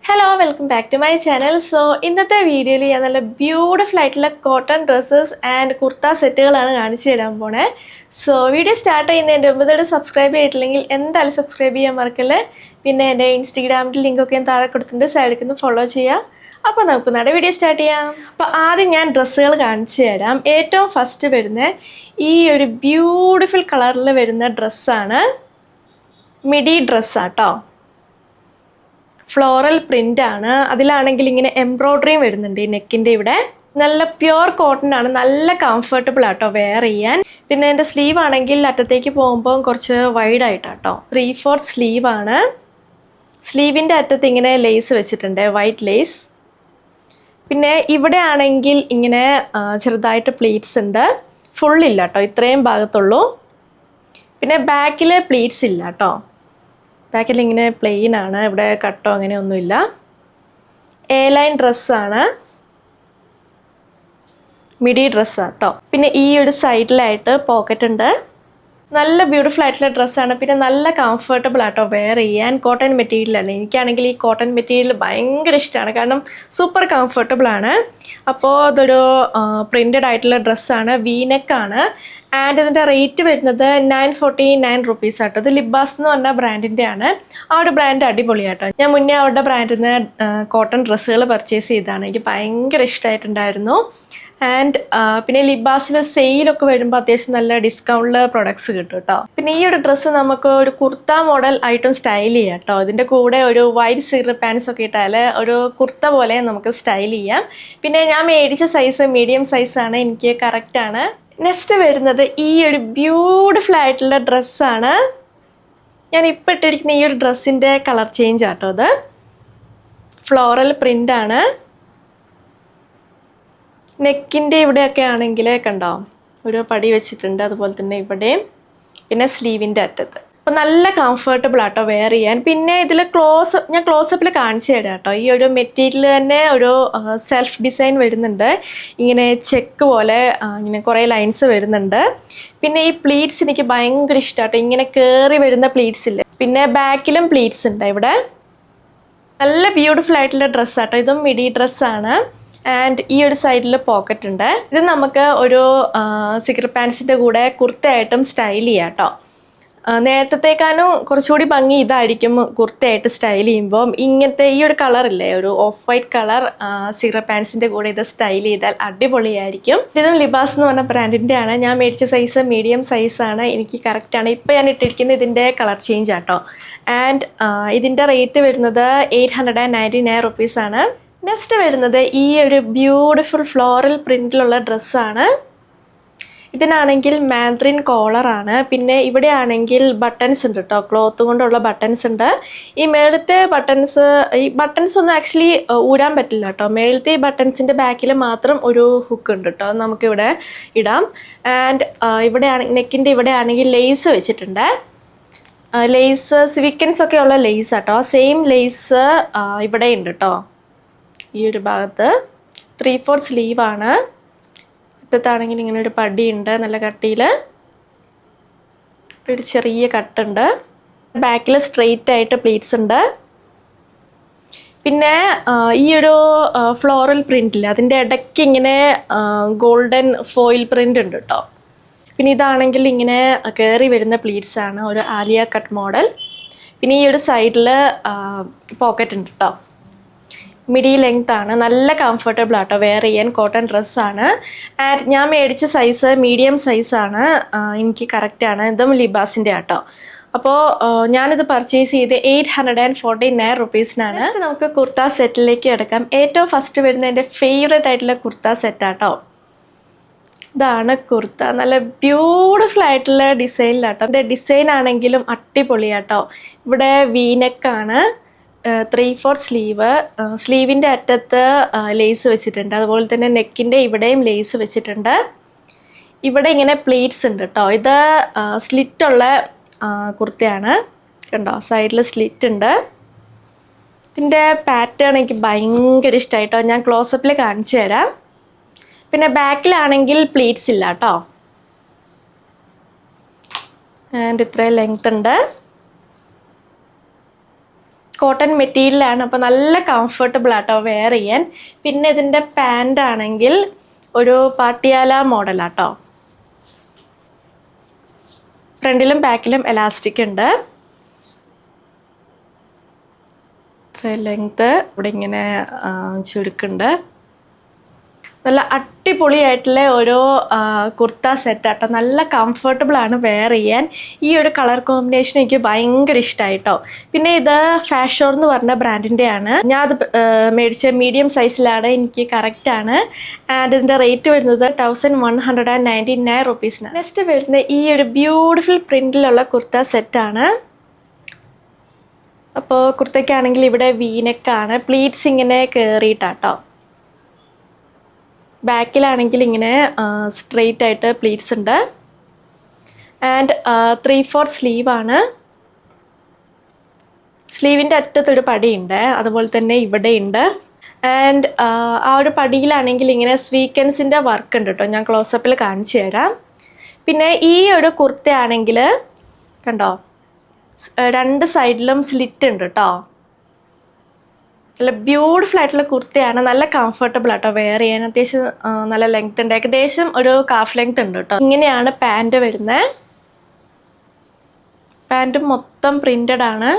Hello welcome back to my channel. ഇന്നത്തെ വീഡിയോയിൽ ഞാൻ നല്ല ബ്യൂട്ടിഫുൾ ആയിട്ടുള്ള കോട്ടൺ ഡ്രസ്സസ് ആൻഡ് കുർത്ത സെറ്റുകളാണ് കാണിച്ചു തരാൻ പോണേ. വീഡിയോ സ്റ്റാർട്ട് ചെയ്യുന്നതിൻ്റെ മുമ്പ് ഇതോടെ സബ്സ്ക്രൈബ് ചെയ്തിട്ടില്ലെങ്കിൽ എന്തായാലും സബ്സ്ക്രൈബ് ചെയ്യാൻ മറക്കല്ലേ. പിന്നെ എൻ്റെ ഇൻസ്റ്റഗ്രാമിൻ്റെ ലിങ്കൊക്കെ ഞാൻ താഴെ കൊടുത്തിട്ടുണ്ട്, സൈഡിൽ നിന്ന് ഫോളോ ചെയ്യുക. അപ്പോൾ നമുക്ക് നമ്മുടെ വീഡിയോ സ്റ്റാർട്ട് ചെയ്യാം. അപ്പോൾ ആദ്യം ഞാൻ ഡ്രസ്സുകൾ കാണിച്ചു തരാം. ഏറ്റവും ഫസ്റ്റ് വരുന്ന ഈ ഒരു ബ്യൂട്ടിഫുൾ കളറിൽ വരുന്ന ഡ്രസ്സാണ്. മിഡി ഡ്രസ്സാട്ടോ, ഫ്ലോറൽ പ്രിന്റ് ആണ്. അതിലാണെങ്കിൽ ഇങ്ങനെ എംബ്രോയ്ഡറിയും വരുന്നുണ്ട് ഈ നെക്കിൻ്റെ ഇവിടെ. നല്ല പ്യുവർ കോട്ടൺ ആണ്, നല്ല കംഫർട്ടബിൾ ആട്ടോ വെയർ ചെയ്യാൻ. പിന്നെ എൻ്റെ സ്ലീവ് ആണെങ്കിൽ അറ്റത്തേക്ക് പോകുമ്പോൾ കുറച്ച് വൈഡ് ആയിട്ടാട്ടോ, 3/4 സ്ലീവ് ആണ്. സ്ലീവിൻ്റെ അറ്റത്ത് ഇങ്ങനെ ലേസ് വെച്ചിട്ടുണ്ട്, വൈറ്റ് ലേസ്. പിന്നെ ഇവിടെ ആണെങ്കിൽ ഇങ്ങനെ ചെറുതായിട്ട് പ്ലീറ്റ്സ് ഉണ്ട്, ഫുള്ളില്ല കേട്ടോ, ഇത്രയും ഭാഗത്തുള്ളൂ. പിന്നെ ബാക്കിൽ പ്ലീറ്റ്സ് ഇല്ല കേട്ടോ, ബാക്കിൽ ഇങ്ങനെ പ്ലെയിൻ ആണ്, ഇവിടെ കട്ടോ അങ്ങനെയൊന്നുമില്ല. എ ലൈൻ ഡ്രസ്സാണ്, മിഡി ഡ്രസ്സാണ് കേട്ടോ. പിന്നെ ഈ ഒരു സൈഡിലായിട്ട് പോക്കറ്റ് ഉണ്ട്. നല്ല ബ്യൂട്ടിഫുൾ ആയിട്ടുള്ള ഡ്രസ്സാണ്. പിന്നെ നല്ല കംഫർട്ടബിൾ ആട്ടോ വെയർ ചെയ്യാൻ. കോട്ടൺ മെറ്റീരിയലാണ്. എനിക്കാണെങ്കിൽ ഈ കോട്ടൺ മെറ്റീരിയൽ ഭയങ്കര ഇഷ്ടമാണ്, കാരണം സൂപ്പർ കംഫർട്ടബിൾ ആണ്. അപ്പോൾ അതൊരു പ്രിൻറ്റഡ് ആയിട്ടുള്ള ഡ്രസ്സാണ്, വീനെക്കാണ്. ആൻഡ് ഇതിൻ്റെ റേറ്റ് വരുന്നത് 949 rupees ആട്ടോ. ഇത് ലിബാസ് എന്ന് പറഞ്ഞ ബ്രാൻഡിൻ്റെ ആണ്. ആ ഒരു ബ്രാൻഡ് അടിപൊളിയാട്ടോ. ഞാൻ മുന്നേ അവരുടെ ബ്രാൻഡിൽ നിന്ന് കോട്ടൺ ഡ്രസ്സുകൾ പർച്ചേസ് ചെയ്തതാണ്, എനിക്ക് ഭയങ്കര ഇഷ്ടമായിട്ടുണ്ടായിരുന്നു. ആൻഡ് പിന്നെ ലിബാസിൽ സെയിലൊക്കെ വരുമ്പോൾ അത്യാവശ്യം നല്ല ഡിസ്കൗണ്ടിൽ പ്രൊഡക്ട്സ് കിട്ടും കേട്ടോ. പിന്നെ ഈ ഒരു ഡ്രസ്സ് നമുക്ക് ഒരു കുർത്ത മോഡൽ ആയിട്ടും സ്റ്റൈൽ ചെയ്യാം കേട്ടോ. ഇതിൻ്റെ കൂടെ ഒരു വൈറ്റ് സിർ പാൻസ് ഒക്കെ ഇട്ടാൽ ഒരു കുർത്ത പോലെ നമുക്ക് സ്റ്റൈൽ ചെയ്യാം. പിന്നെ ഞാൻ മേടിച്ച സൈസ് മീഡിയം സൈസാണ്, എനിക്ക് കറക്റ്റാണ്. നെക്സ്റ്റ് വരുന്നത് ഈ ഒരു ബ്യൂട്ടിഫുൾ ആയിട്ടുള്ള ഡ്രസ്സാണ്. ഞാൻ ഇപ്പോൾ ഇട്ടിരിക്കുന്ന ഈ ഒരു ഡ്രസ്സിൻ്റെ കളർ ചേഞ്ച് ആട്ടോ. അത് ഫ്ലോറൽ പ്രിൻ്റ് ആണ്. നെക്കിൻ്റെ ഇവിടെയൊക്കെ ആണെങ്കിൽ കണ്ടോ ഒരു പടി വെച്ചിട്ടുണ്ട്, അതുപോലെ തന്നെ ഇവിടെയും. പിന്നെ സ്ലീവിൻ്റെ അറ്റത്ത്. അപ്പോൾ നല്ല കംഫർട്ടബിൾ ആട്ടോ വെയർ ചെയ്യാൻ. പിന്നെ ഇതിൽ ഞാൻ ക്ലോസപ്പിൽ കാണിച്ചു തരാം കേട്ടോ. ഈ ഒരു മെറ്റീരിയൽ തന്നെ ഒരു സെൽഫ് ഡിസൈൻ വരുന്നുണ്ട്, ഇങ്ങനെ ചെക്ക് പോലെ ഇങ്ങനെ കുറേ ലൈൻസ് വരുന്നുണ്ട്. പിന്നെ ഈ പ്ലീറ്റ്സ് എനിക്ക് ഭയങ്കര ഇഷ്ടമാട്ടോ, ഇങ്ങനെ കയറി വരുന്ന പ്ലീറ്റ്സ് ഇല്ലേ. പിന്നെ ബാക്കിലും പ്ലീറ്റ്സ് ഉണ്ട് ഇവിടെ. നല്ല ബ്യൂട്ടിഫുൾ ആയിട്ടുള്ള ഡ്രസ്സാട്ടോ. ഇതും മിഡി ഡ്രസ്സാണ്. ആൻഡ് ഈ ഒരു സൈഡിൽ പോക്കറ്റ് ഉണ്ട്. ഇത് നമുക്ക് ഒരു സിഗർ പാൻസിൻ്റെ കൂടെ കുർത്തയായിട്ടും സ്റ്റൈൽ ചെയ്യാം കേട്ടോ. നേരത്തേക്കാനും കുറച്ചുകൂടി ഭംഗി ഇതായിരിക്കും കുർത്തയായിട്ട് സ്റ്റൈൽ ചെയ്യുമ്പോൾ. ഇങ്ങനത്തെ ഈ ഒരു കളറില്ലേ, ഒരു ഓഫ് വൈറ്റ് കളർ സിഗർ പാൻസിൻ്റെ കൂടെ ഇത് സ്റ്റൈൽ ചെയ്താൽ അടിപൊളിയായിരിക്കും. ഇതും ലിബാസ് എന്ന് പറഞ്ഞ ബ്രാൻഡിൻ്റെ ആണ്. ഞാൻ മേടിച്ച സൈസ് മീഡിയം സൈസാണ്, എനിക്ക് കറക്റ്റാണ്. ഇപ്പോൾ ഞാൻ ഇട്ടിരിക്കുന്നത് ഇതിൻ്റെ കളർ ചേഞ്ച് ആട്ടോ. ആൻഡ് ഇതിൻ്റെ റേറ്റ് വരുന്നത് 899 rupees ആണ്. നെക്സ്റ്റ് വരുന്നത് ഈ ഒരു ബ്യൂട്ടിഫുൾ ഫ്ലോറൽ പ്രിൻറ്റിലുള്ള ഡ്രസ്സാണ്. ഇതിനാണെങ്കിൽ മാൻഡ്രിൻ കോളറാണ്. പിന്നെ ഇവിടെ ആണെങ്കിൽ ബട്ടൺസ് ഉണ്ട് കേട്ടോ, ക്ലോത്ത് കൊണ്ടുള്ള ബട്ടൺസ് ഉണ്ട്. ഈ മേളത്തെ ബട്ടൺസ് ഒന്നും ആക്ച്വലി ഊരാൻ പറ്റില്ല കേട്ടോ. മേളത്തെ ഈ ബട്ടൺസിൻ്റെ ബാക്കിൽ മാത്രം ഒരു ഹുക്ക് ഉണ്ട് കേട്ടോ, നമുക്കിവിടെ ഇടാം. ആൻഡ് ഇവിടെ നെക്കിൻ്റെ ഇവിടെ ആണെങ്കിൽ ലേസ് വെച്ചിട്ടുണ്ട്. ലേസ് സ്വീക്കൻസ് ഒക്കെ ഉള്ള ലേസ് ആട്ടോ. സെയിം ലേസ് ഇവിടെ ഉണ്ട് കേട്ടോ. ഈ ഒരു ഭാഗത്ത് 3/4 സ്ലീവാണ്. അറ്റത്താണെങ്കിൽ ഇങ്ങനെ ഒരു പടിയുണ്ട്, നല്ല കട്ടിയിൽ ഒരു ചെറിയ കട്ടുണ്ട്. ബാക്കിൽ സ്ട്രെയിറ്റ് ആയിട്ട് പ്ലീറ്റ്സ് ഉണ്ട്. പിന്നെ ഈ ഒരു ഫ്ലോറൽ പ്രിൻറ്റിൽ അതിൻ്റെ ഇടയ്ക്ക് ഇങ്ങനെ ഗോൾഡൻ ഫോയിൽ പ്രിൻ്റ് ഉണ്ട് കേട്ടോ. പിന്നെ ഇതാണെങ്കിൽ ഇങ്ങനെ കയറി വരുന്ന പ്ലീറ്റ്സ് ആണ്, ഒരു ആലിയ കട്ട് മോഡൽ. പിന്നെ ഈ ഒരു സൈഡിൽ പോക്കറ്റ് ഉണ്ട് കേട്ടോ. മിഡി ലെങ്ത് ആണ്, നല്ല കംഫർട്ടബിൾ ആട്ടോ വെയർ ചെയ്യാൻ. കോട്ടൺ ഡ്രസ്സാണ്. ആൻഡ് ഞാൻ മേടിച്ച സൈസ് മീഡിയം സൈസാണ്, എനിക്ക് കറക്റ്റാണ്. ഇതും ലിബാസിൻ്റെ ആട്ടോ. അപ്പോൾ ഞാനിത് പർച്ചേസ് ചെയ്ത് 849 rupeesനാണ്. നമുക്ക് കുർത്ത സെറ്റിലേക്ക് കിടക്കാം. ഏറ്റവും ഫസ്റ്റ് വരുന്ന എൻ്റെ ഫേവറേറ്റ് ആയിട്ടുള്ള കുർത്ത സെറ്റാട്ടോ. ഇതാണ് കുർത്ത. നല്ല ബ്യൂട്ടിഫുൾ ആയിട്ടുള്ള ഡിസൈനിലാട്ടോ. എൻ്റെ ഡിസൈൻ ആണെങ്കിലും അടിപൊളിയാട്ടോ. ഇവിടെ വീനെക്കാണ്, 3/4 സ്ലീവ്. സ്ലീവിൻ്റെ അറ്റത്ത് ലേസ് വെച്ചിട്ടുണ്ട്, അതുപോലെ തന്നെ നെക്കിൻ്റെ ഇവിടെയും ലേസ് വെച്ചിട്ടുണ്ട്. ഇവിടെ ഇങ്ങനെ പ്ലീറ്റ്സ് ഉണ്ട് കേട്ടോ. ഇത് സ്ലിറ്റുള്ള കുർത്തയാണ്, കണ്ടോ സൈഡിൽ സ്ലിറ്റ് ഉണ്ട്. ഇതിൻ്റെ പാറ്റേൺ എനിക്ക് ഭയങ്കര ഇഷ്ടമായിട്ടോ, ഞാൻ ക്ലോസപ്പിൽ കാണിച്ചു തരാം. പിന്നെ ബാക്കിലാണെങ്കിൽ പ്ലീറ്റ്സ് ഇല്ല കേട്ടോ. ആൻഡ് ഇത്രയും ലെങ്ത് ഉണ്ട്. കോട്ടൺ മെറ്റീരിയലാണ്. അപ്പോൾ നല്ല കംഫർട്ടബിൾ ആട്ടോ വെയർ ചെയ്യാൻ. പിന്നെ ഇതിൻ്റെ പാൻ്റ് ആണെങ്കിൽ ഒരു പാട്ടിയാല മോഡലാട്ടോ. ഫ്രണ്ടിലും ബാക്കിലും എലാസ്റ്റിക് ഉണ്ട്. ഇത്ര ലെങ്ത്ത് ഇവിടെ ഇങ്ങനെ ചുരുക്കുണ്ട്. നല്ല അടിപൊളിയായിട്ടുള്ള ഓരോ കുർത്ത സെറ്റാട്ടോ. നല്ല കംഫർട്ടബിളാണ് വെയർ ചെയ്യാൻ. ഈ ഒരു കളർ കോമ്പിനേഷൻ എനിക്ക് ഭയങ്കര ഇഷ്ടമായിട്ടോ. പിന്നെ ഇത് ഫാഷോർ എന്ന് പറഞ്ഞ ബ്രാൻഡിൻ്റെയാണ്. ഞാൻ അത് മേടിച്ച മീഡിയം സൈസിലാണ്, എനിക്ക് കറക്റ്റാണ്. ആൻഡ് ഇതിൻ്റെ റേറ്റ് വരുന്നത് 1199 റുപ്പീസിനാണ്. നെക്സ്റ്റ് വരുന്നത് ഈ ഒരു ബ്യൂട്ടിഫുൾ പ്രിൻറ്റിലുള്ള കുർത്ത സെറ്റാണ്. അപ്പോൾ കുർത്തയ്ക്കാണെങ്കിൽ ഇവിടെ വീനെക്കാണ്, പ്ലീറ്റ്സ് ഇങ്ങനെ കയറിയിട്ടാട്ടോ. ബാക്കിലാണെങ്കിൽ ഇങ്ങനെ സ്ട്രെയിറ്റ് ആയിട്ട് പ്ലീറ്റ്സ് ഉണ്ട്. ആൻഡ് 3/4 സ്ലീവാണ്. സ്ലീവിൻ്റെ അറ്റത്തൊരു പടിയുണ്ട്, അതുപോലെ തന്നെ ഇവിടെ ഉണ്ട്. ആൻഡ് ആ ഒരു പടിയിലാണെങ്കിൽ ഇങ്ങനെ സ്വീക്വൻസിൻ്റെ വർക്ക് ഉണ്ട് കേട്ടോ. ഞാൻ ക്ലോസപ്പിൽ കാണിച്ചു തരാം. പിന്നെ ഈ ഒരു കുർത്തയാണെങ്കിൽ കണ്ടോ, രണ്ട് സൈഡിലും സ്ലിറ്റ് ഉണ്ട് കേട്ടോ. നല്ല ബ്യൂട്ടിഫുൾ ആയിട്ടുള്ള കുർത്തയാണ്. നല്ല കംഫർട്ടബിൾ ആട്ടോ വെയർ ചെയ്യാൻ. അത്യാവശ്യം നല്ല ലെങ്ത് ഉണ്ട്, ഏകദേശം ഒരു കാഫ് ലെങ്ത് ഉണ്ട് കേട്ടോ. ഇങ്ങനെയാണ് പാൻറ് വരുന്നത്. പാൻറ് മൊത്തം പ്രിന്റഡ് ആണ്.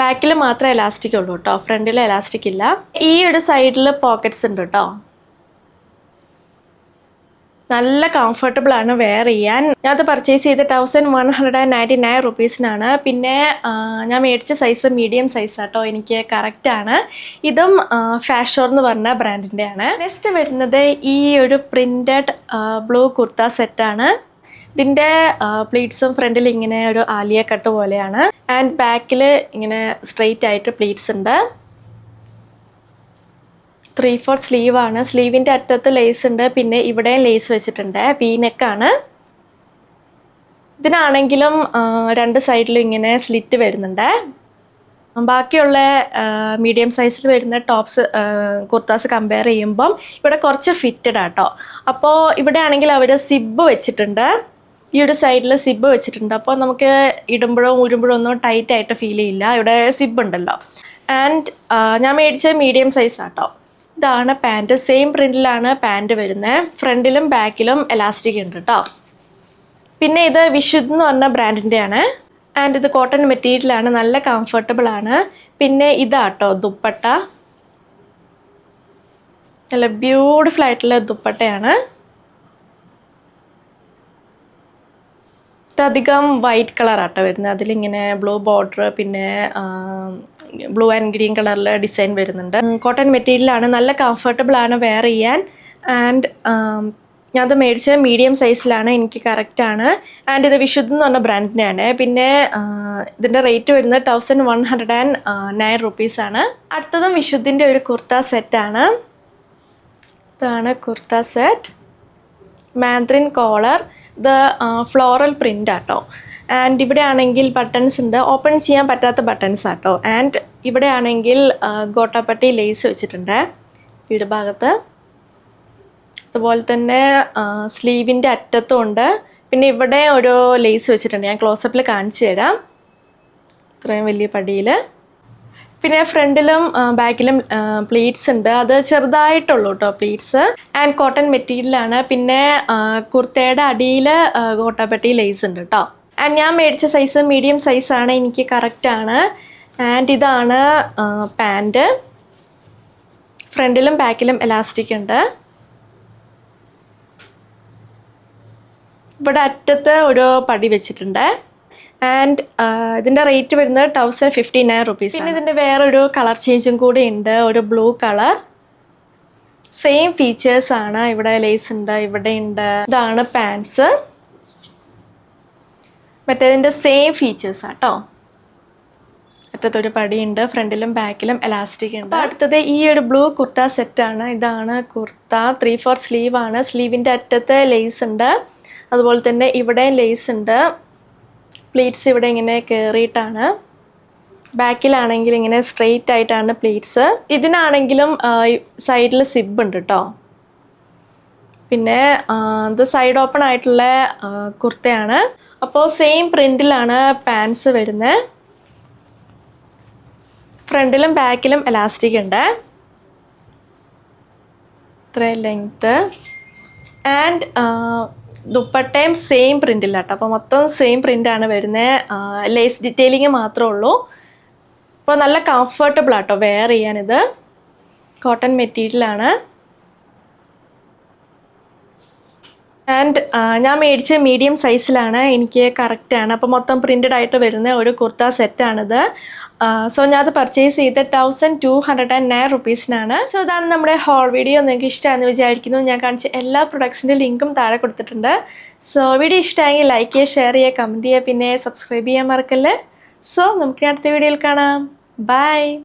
ബാക്കിൽ മാത്രമേ എലാസ്റ്റിക് ഉള്ളൂ കേട്ടോ, ഫ്രണ്ടിൽ എലാസ്റ്റിക് ഇല്ല. ഈ ഒരു സൈഡിൽ പോക്കറ്റ്സ് ഉണ്ട് കേട്ടോ. നല്ല കംഫർട്ടബിൾ ആണ് വെയർ ചെയ്യാൻ. ഞാൻ അത് പർച്ചേസ് ചെയ്ത് 1199 റുപ്പീസിനാണ്. പിന്നെ ഞാൻ മേടിച്ച സൈസ് മീഡിയം സൈസ് ആട്ടോ, എനിക്ക് കറക്റ്റാണ്. ഇതും ഫാഷോർ എന്ന് പറഞ്ഞ ബ്രാൻഡിൻ്റെയാണ്. നെക്സ്റ്റ് വരുന്നത് ഈ ഒരു പ്രിൻറ്റഡ് ബ്ലൂ കുർത്ത സെറ്റാണ്. ഇതിൻ്റെ പ്ലീറ്റ്സും ഫ്രണ്ടിൽ ഇങ്ങനെ ഒരു ആലിയ കട്ട് പോലെയാണ്. ആൻഡ് ബാക്കിൽ ഇങ്ങനെ സ്ട്രെയിറ്റ് ആയിട്ട് പ്ലീറ്റ്സ് ഉണ്ട്. 3/4 സ്ലീവാണ്. സ്ലീവിൻ്റെ അറ്റത്ത് ലേസ് ഉണ്ട്, പിന്നെ ഇവിടെയും ലേസ് വെച്ചിട്ടുണ്ട്. വീനെക്കാണ്. ഇതിനാണെങ്കിലും രണ്ട് സൈഡിലും ഇങ്ങനെ സ്ലിറ്റ് വരുന്നുണ്ട്. ബാക്കിയുള്ള മീഡിയം സൈസിൽ വരുന്ന ടോപ്സ് കുർത്താസ് കമ്പയർ ചെയ്യുമ്പം ഇവിടെ കുറച്ച് ഫിറ്റഡ് ആട്ടോ. അപ്പോൾ ഇവിടെ ആണെങ്കിൽ അവർ സിബ് വെച്ചിട്ടുണ്ട്. ഈ ഒരു സൈഡിൽ സിബ് വെച്ചിട്ടുണ്ട്. അപ്പോൾ നമുക്ക് ഇടുമ്പോഴും ഊരുമ്പോഴും ഒന്നും ടൈറ്റ് ആയിട്ട് ഫീൽ ചെയ്യില്ല. ഇവിടെ സിബ് ഉണ്ടല്ലോ. ആൻഡ് ഞാൻ മേടിച്ച മീഡിയം സൈസ് ആട്ടോ. ഇതാണ് പാൻറ്. സെയിം പ്രിൻറ്റിലാണ് പാൻറ് വരുന്നത്. ഫ്രണ്ടിലും ബാക്കിലും എലാസ്റ്റിക് ഉണ്ട് കേട്ടോ. പിന്നെ ഇത് വിശുദ്ധ് എന്ന് പറഞ്ഞ ബ്രാൻഡിൻ്റെയാണ്. ആൻഡ് ഇത് കോട്ടൺ മെറ്റീരിയലാണ്, നല്ല കംഫർട്ടബിൾ ആണ്. പിന്നെ ഇതാട്ടോ ദുപ്പട്ട. നല്ല ബ്യൂട്ടിഫുൾ ആയിട്ടുള്ള ദുപ്പട്ടയാണ്. ഇതധികം വൈറ്റ് കളറാട്ടോ വരുന്നത്. അതിലിങ്ങനെ ബ്ലൂ ബോർഡർ, പിന്നെ ബ്ലൂ ആൻഡ് ഗ്രീൻ കളറിൽ ഡിസൈൻ വരുന്നുണ്ട്. കോട്ടൺ മെറ്റീരിയലാണ്, നല്ല കംഫർട്ടബിൾ ആണ് വെയർ ചെയ്യാൻ. ആൻഡ് ഞാനത് മേടിച്ചത് മീഡിയം സൈസിലാണ്, എനിക്ക് കറക്റ്റാണ്. ആൻഡ് ഇത് വിശുദ്ധ് എന്ന് പറഞ്ഞ ബ്രാൻഡിൻ്റെയാണ്. പിന്നെ ഇതിൻ്റെ റേറ്റ് വരുന്നത് 1109 റുപ്പീസാണ്. അടുത്തതും വിശുദ്ധിൻ്റെ ഒരു കുർത്ത സെറ്റാണ്. ഇതാണ് കുർത്ത സെറ്റ്. Mandarin collar. ഇത് ഫ്ലോറൽ പ്രിൻ്റ് ആട്ടോ. ആൻഡ് ഇവിടെ ആണെങ്കിൽ ബട്ടൺസ് ഉണ്ട്, ഓപ്പൺ ചെയ്യാൻ പറ്റാത്ത ബട്ടൺസ് ആട്ടോ. ആൻഡ് ഇവിടെ ആണെങ്കിൽ ഗോട്ടാപ്പട്ടി ലേസ് വെച്ചിട്ടുണ്ട് ഈ ഭാഗത്ത്. അതുപോലെ തന്നെ സ്ലീവിൻ്റെ അറ്റത്തും ഉണ്ട്. പിന്നെ ഇവിടെ ഒരു ലേസ് വെച്ചിട്ടുണ്ട്, ഞാൻ ക്ലോസപ്പിൽ കാണിച്ചു തരാം. ഇത്രയും വലിയ പടിയിൽ. പിന്നെ ഫ്രണ്ടിലും ബാക്കിലും പ്ലീറ്റ്സ് ഉണ്ട്. അത് ചെറുതായിട്ടുള്ളൂ കേട്ടോ പ്ലീറ്റ്സ്. ആൻഡ് കോട്ടൺ മെറ്റീരിയലാണ്. പിന്നെ കുർത്തയുടെ അടിയിൽ ഗോട്ടാപ്പട്ടി ലേസ് ഉണ്ട് കേട്ടോ. ആൻഡ് ഞാൻ മേടിച്ച സൈസ് മീഡിയം സൈസാണ്, എനിക്ക് കറക്റ്റാണ്. ആൻഡ് ഇതാണ് പാൻറ്. ഫ്രണ്ടിലും ബാക്കിലും എലാസ്റ്റിക് ഉണ്ട്. ഇവിടെ അറ്റത്ത് ഒരു പടി വെച്ചിട്ടുണ്ട്. ആൻഡ് ഇതിൻ്റെ റേറ്റ് വരുന്നത് 1059 റുപ്പീസ്. പിന്നെ ഇതിൻ്റെ വേറൊരു കളർ ചേഞ്ചും കൂടി ഉണ്ട്, ഒരു ബ്ലൂ കളർ. സെയിം ഫീച്ചേഴ്സാണ്. ഇവിടെ ലേസ് ഉണ്ട്, ഇവിടെ ഉണ്ട്. ഇതാണ് പാൻസ്. മറ്റേതിൻ്റെ സെയിം ഫീച്ചേഴ്സ് ആട്ടോ. അറ്റത്തൊരു പടിയുണ്ട്, ഫ്രണ്ടിലും ബാക്കിലും എലാസ്റ്റിക് ഉണ്ട്. അടുത്തത് ഈ ഒരു ബ്ലൂ കുർത്ത സെറ്റാണ്. ഇതാണ് കുർത്ത. 3/4 സ്ലീവാണ്. സ്ലീവിൻ്റെ അറ്റത്ത് ലേസ് ഉണ്ട്, അതുപോലെ തന്നെ ഇവിടെ ലേസ് ഉണ്ട്. പ്ലീറ്റ്സ് ഇവിടെ ഇങ്ങനെ കയറിയിട്ടാണ്. ബാക്കിലാണെങ്കിൽ ഇങ്ങനെ സ്ട്രെയിറ്റ് ആയിട്ടാണ് പ്ലീറ്റ്സ്. ഇതിനാണെങ്കിലും സൈഡിൽ സിബ് ഉണ്ട് കേട്ടോ. പിന്നെ ഇത് സൈഡ് ഓപ്പൺ ആയിട്ടുള്ള കുർത്തയാണ്. അപ്പോൾ സെയിം പ്രിൻറ്റിലാണ് പാൻസ് വരുന്നത്. ഫ്രണ്ടിലും ബാക്കിലും എലാസ്റ്റിക് ഉണ്ട്. ഇത്രയും ലെങ്ത്ത്. ആൻഡ് ദുപ്പട്ടയും സെയിം പ്രിൻറ്റിലാട്ടോ. അപ്പോൾ മൊത്തം സെയിം പ്രിൻ്റാണ് വരുന്നത്. ലേസ് ഡീറ്റെയിലിങ് മാത്രമേ ഉള്ളൂ. അപ്പോൾ നല്ല കംഫർട്ടബിൾ ആട്ടോ വെയർ ചെയ്യാനിത്. കോട്ടൺ മെറ്റീരിയലാണ്. ആൻഡ് ഞാൻ മേടിച്ച മീഡിയം സൈസിലാണ്. എനിക്ക് കറക്റ്റാണ്. അപ്പോൾ മൊത്തം പ്രിൻറ്റഡ് ആയിട്ട് വരുന്ന ഒരു കുർത്ത സെറ്റാണിത്. സോ ഞാനത് പർച്ചേസ് ചെയ്ത് 1209 റുപ്പീസിനാണ്. സോ ഇതാണ് നമ്മുടെ ഹോൾ വീഡിയോ. നിങ്ങൾക്ക് ഇഷ്ടമാണെന്ന് വിചാരിക്കുന്നു. ഞാൻ കാണിച്ച എല്ലാ പ്രൊഡക്ട്സിൻ്റെ ലിങ്കും താഴെ കൊടുത്തിട്ടുണ്ട്. സോ വീഡിയോ ഇഷ്ടമായെങ്കിൽ ലൈക്ക് ചെയ്യുക, ഷെയർ ചെയ്യുക, കമൻറ്റ് ചെയ്യുക, പിന്നെ സബ്സ്ക്രൈബ് ചെയ്യാൻ മറക്കല്ലേ. സോ നമുക്ക് അടുത്ത വീഡിയോയിൽ കാണാം. ബൈ.